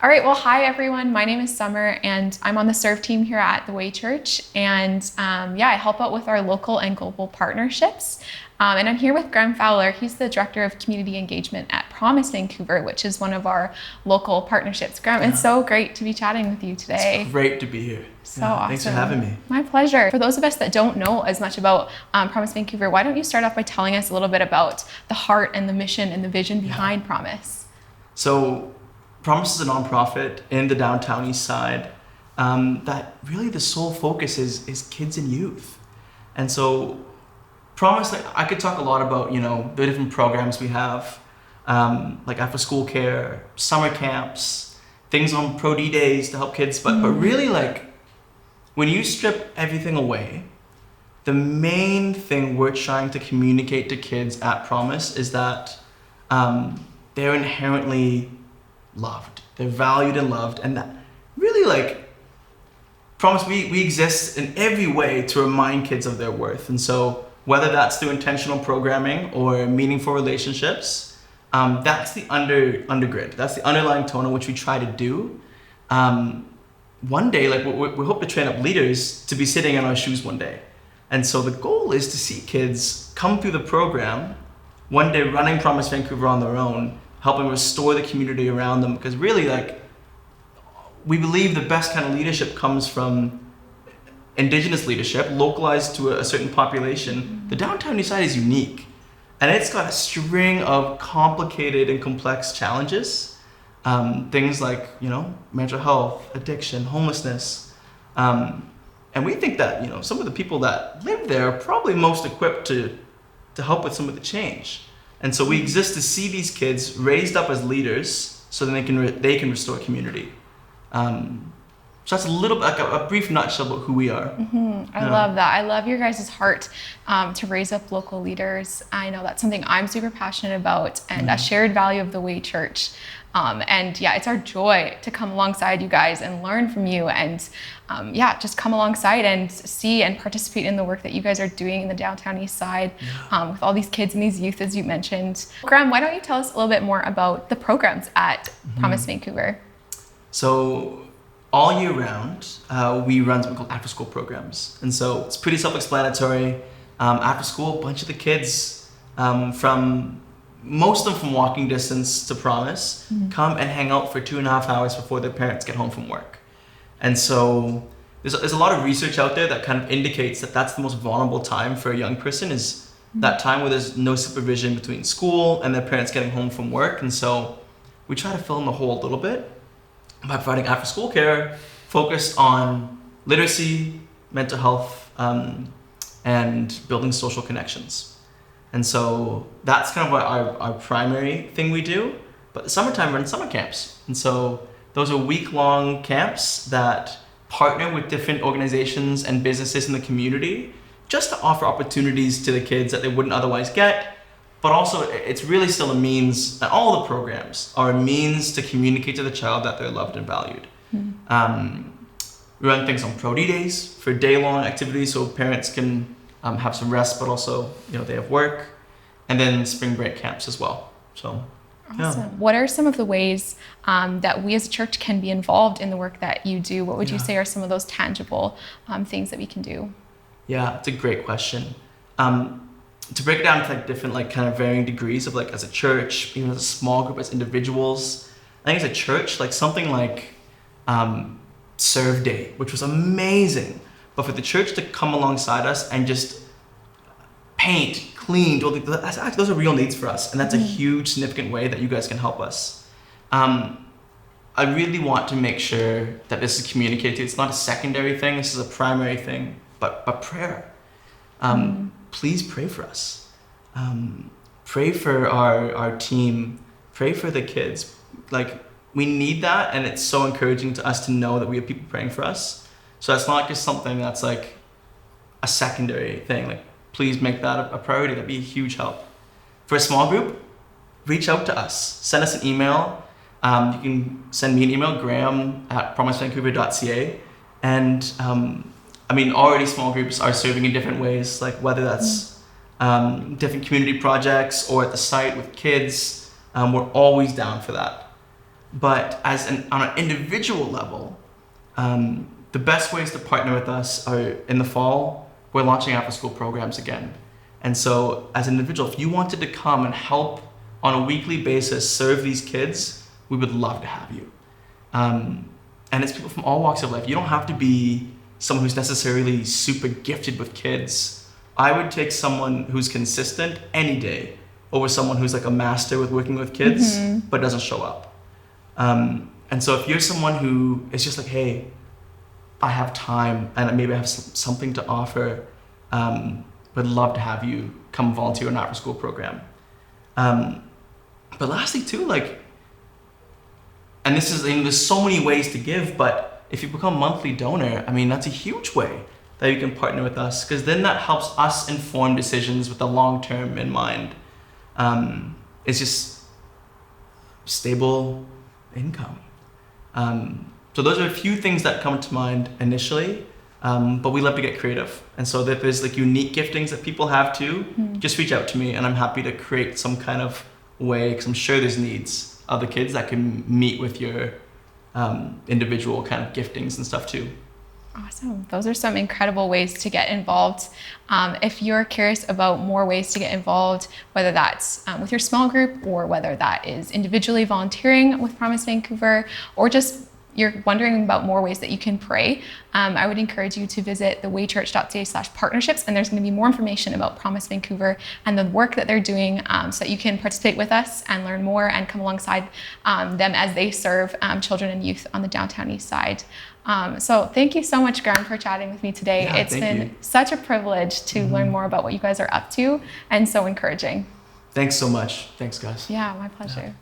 All right, well, hi everyone. My name is Summer and I'm on the serve team here at the Way Church. And I help out with our local and global partnerships. And I'm here with Graham Fowler. He's the Director of Community Engagement at Promise Vancouver, which is one of our local partnerships. Graham, it's so great to be chatting with you today. It's great to be here. So awesome. Thanks for having me. My pleasure. For those of us that don't know as much about Promise Vancouver, why don't you start off by telling us a little bit about the heart and the mission and the vision behind Promise? So Promise is a nonprofit in the downtown east side that really the sole focus is kids and youth. And so Promise, I could talk a lot about, the different programs we have, like after school care, summer camps, things on Pro D days to help kids. But really, when you strip everything away, the main thing we're trying to communicate to kids at Promise is that they're inherently loved. They're valued and loved. And that really, Promise, we exist in every way to remind kids of their worth. And so whether that's through intentional programming or meaningful relationships, that's the undergrid. That's the underlying tone in which we try to do. One day, we hope to train up leaders to be sitting in our shoes one day. And so the goal is to see kids come through the program, one day running Promise Vancouver on their own, helping restore the community around them. Because really, we believe the best kind of leadership comes from Indigenous leadership, localized to a certain population. The downtown east side is unique. And it's got a string of complicated and complex challenges. Things like, mental health, addiction, homelessness. And we think that, some of the people that live there are probably most equipped to help with some of the change. And so we exist to see these kids raised up as leaders so that they can restore community. So that's a little bit, a brief nutshell about who we are. I love that. I love your guys' heart to raise up local leaders. I know that's something I'm super passionate about and a shared value of the Way Church. It's our joy to come alongside you guys and learn from you and just come alongside and see and participate in the work that you guys are doing in the downtown east side with all these kids and these youth, as you mentioned. Graham, why don't you tell us a little bit more about the programs at Promise Vancouver? So all year round, we run something called after school programs. And so it's pretty self-explanatory. After school, a bunch of the kids most of them from walking distance to Promise, come and hang out for 2.5 hours before their parents get home from work. And so there's a lot of research out there that kind of indicates that that's the most vulnerable time for a young person, is that time where there's no supervision between school and their parents getting home from work. And so we try to fill in the hole a little bit by providing after school care focused on literacy, mental health, and building social connections. And so that's kind of what our primary thing we do. But the summertime, we're in summer camps. And so those are week-long camps that partner with different organizations and businesses in the community just to offer opportunities to the kids that they wouldn't otherwise get. But also, it's really still a means, and all the programs are a means to communicate to the child that they're loved and valued. We run things on Pro D days for day-long activities so parents can have some rest, but also, they have work, and then spring break camps as well. So, awesome. What are some of the ways that we as a church can be involved in the work that you do? What would you say are some of those tangible things that we can do? Yeah, it's a great question. To break it down to different, kind of varying degrees of as a church, even as a small group, as individuals. I think as a church, something like Serve Day, which was amazing. But for the church to come alongside us and just paint, clean, those are real needs for us. And that's a huge, significant way that you guys can help us. I really want to make sure that this is communicated. It's not a secondary thing. This is a primary thing. But prayer. Please pray for us. Pray for our team. Pray for the kids. We need that. And it's so encouraging to us to know that we have people praying for us. So it's not just something that's a secondary thing. Please make that a priority. That'd be a huge help. For a small group, reach out to us. Send us an email. You can send me an email, graham@promisevancouver.ca. And already small groups are serving in different ways, whether that's different community projects or at the site with kids. We're always down for that. But on an individual level, the best ways to partner with us are in the fall, we're launching after school programs again. And so as an individual, if you wanted to come and help on a weekly basis serve these kids, we would love to have you. And it's people from all walks of life. You don't have to be someone who's necessarily super gifted with kids. I would take someone who's consistent any day over someone who's like a master with working with kids, but doesn't show up. And so if you're someone who is just like, hey, I have time and maybe I have something to offer, would love to have you come volunteer in an after school program. But lastly too, like, and this is, there's so many ways to give, but if you become a monthly donor, I mean, that's a huge way that you can partner with us, because then that helps us inform decisions with the long term in mind. It's just stable income. So those are a few things that come to mind initially, but we love to get creative. And so if there's like unique giftings that people have too, just reach out to me and I'm happy to create some kind of way, because I'm sure there's needs of the kids that can meet with your individual kind of giftings and stuff too. Awesome. Those are some incredible ways to get involved. If you're curious about more ways to get involved, whether that's with your small group or whether that is individually volunteering with Promise Vancouver, or just you're wondering about more ways that you can pray, I would encourage you to visit thewaychurch.ca/partnerships, and there's going to be more information about Promise Vancouver and the work that they're doing, so that you can participate with us and learn more and come alongside them as they serve children and youth on the downtown east side. So thank you so much, Graham, for chatting with me today. Yeah, it's been such a privilege to learn more about what you guys are up to, and so encouraging. Thanks so much. Thanks, guys. Yeah, my pleasure. Yeah.